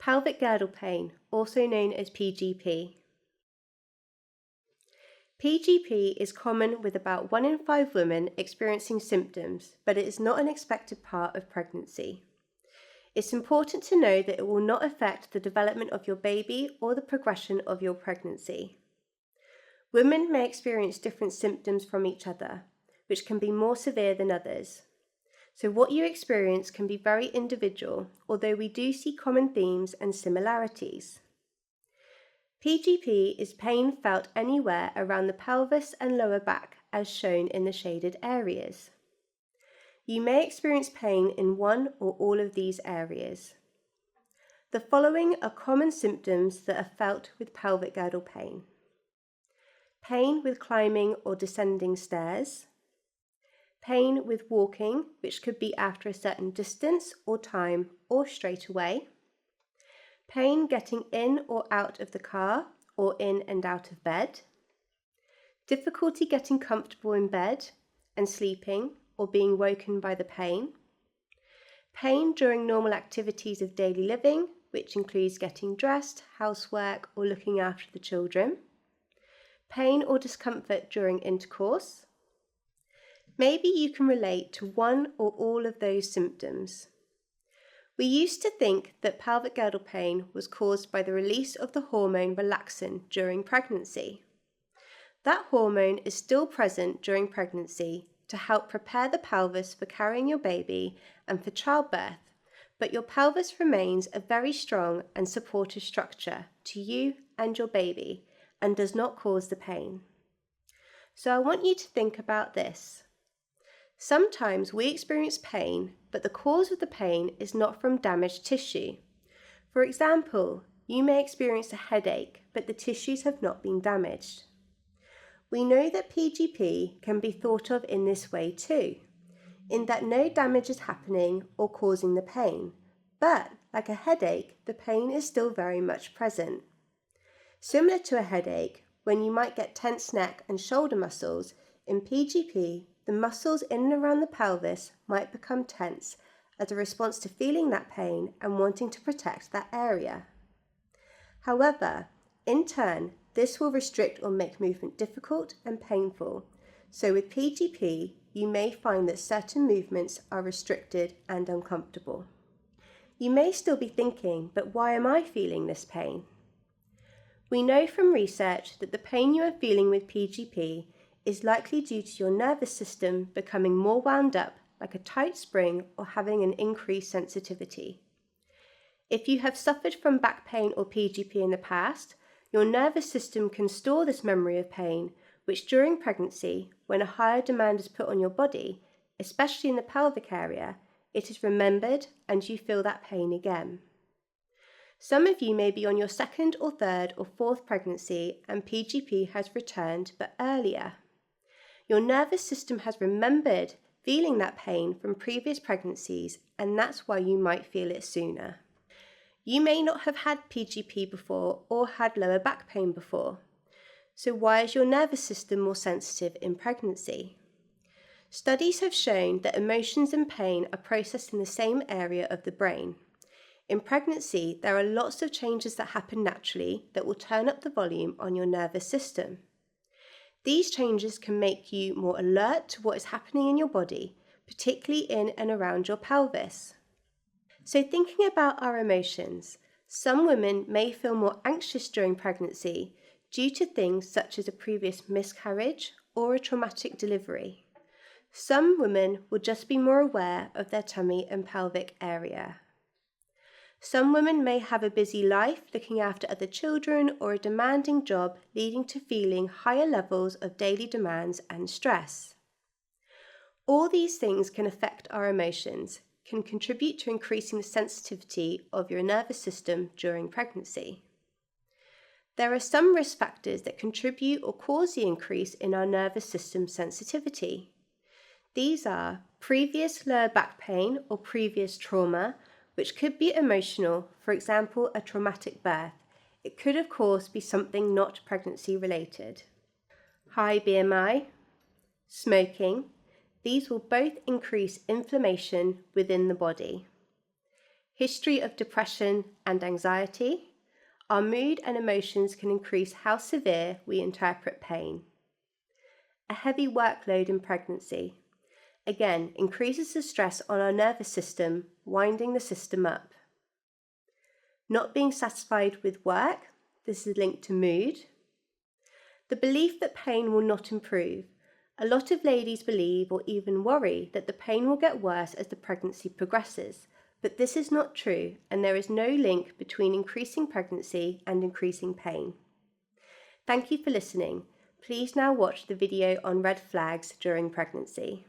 Pelvic girdle pain, also known as PGP. PGP is common with about 1 in 5 women experiencing symptoms, but it is not an expected part of pregnancy. It's important to know that it will not affect the development of your baby or the progression of your pregnancy. Women may experience different symptoms from each other, which can be more severe than others. So what you experience can be very individual, although we do see common themes and similarities. PGP is pain felt anywhere around the pelvis and lower back, as shown in the shaded areas. You may experience pain in one or all of these areas. The following are common symptoms that are felt with pelvic girdle pain. Pain with climbing or descending stairs. Pain with walking, which could be after a certain distance or time or straight away. Pain getting in or out of the car or in and out of bed. Difficulty getting comfortable in bed and sleeping or being woken by the pain. Pain during normal activities of daily living, which includes getting dressed, housework or looking after the children. Pain or discomfort during intercourse. Maybe you can relate to one or all of those symptoms. We used to think that pelvic girdle pain was caused by the release of the hormone relaxin during pregnancy. That hormone is still present during pregnancy to help prepare the pelvis for carrying your baby and for childbirth, but your pelvis remains a very strong and supportive structure to you and your baby and does not cause the pain. So I want you to think about this. Sometimes we experience pain, but the cause of the pain is not from damaged tissue. For example, you may experience a headache, but the tissues have not been damaged. We know that PGP can be thought of in this way too, in that no damage is happening or causing the pain, but like a headache, the pain is still very much present. Similar to a headache, when you might get tense neck and shoulder muscles, in PGP, the muscles in and around the pelvis might become tense as a response to feeling that pain and wanting to protect that area. However, in turn, this will restrict or make movement difficult and painful. So with PGP, you may find that certain movements are restricted and uncomfortable. You may still be thinking, but why am I feeling this pain? We know from research that the pain you are feeling with PGP is likely due to your nervous system becoming more wound up like a tight spring or having an increased sensitivity. If you have suffered from back pain or PGP in the past, your nervous system can store this memory of pain, which during pregnancy, when a higher demand is put on your body, especially in the pelvic area, it is remembered and you feel that pain again. Some of you may be on your 2nd or 3rd or 4th pregnancy and PGP has returned but earlier. Your nervous system has remembered feeling that pain from previous pregnancies, and that's why you might feel it sooner. You may not have had PGP before or had lower back pain before. So why is your nervous system more sensitive in pregnancy? Studies have shown that emotions and pain are processed in the same area of the brain. In pregnancy, there are lots of changes that happen naturally that will turn up the volume on your nervous system. These changes can make you more alert to what is happening in your body, particularly in and around your pelvis. So thinking about our emotions, some women may feel more anxious during pregnancy due to things such as a previous miscarriage or a traumatic delivery. Some women will just be more aware of their tummy and pelvic area. Some women may have a busy life looking after other children or a demanding job, leading to feeling higher levels of daily demands and stress. All these things can affect our emotions, can contribute to increasing the sensitivity of your nervous system during pregnancy. There are some risk factors that contribute or cause the increase in our nervous system sensitivity. These are previous lower back pain or previous trauma, which could be emotional, for example, a traumatic birth. It could, of course, be something not pregnancy related. High BMI, smoking, these will both increase inflammation within the body. history of depression and anxiety. Our mood and emotions can increase how severe we interpret pain. A heavy workload in pregnancy. Again, increases the stress on our nervous system, winding the system up. Not being satisfied with work. This is linked to mood. The belief that pain will not improve. A lot of ladies believe or even worry that the pain will get worse as the pregnancy progresses, but this is not true, and there is no link between increasing pregnancy and increasing pain. Thank you for listening. Please now watch the video on red flags during pregnancy.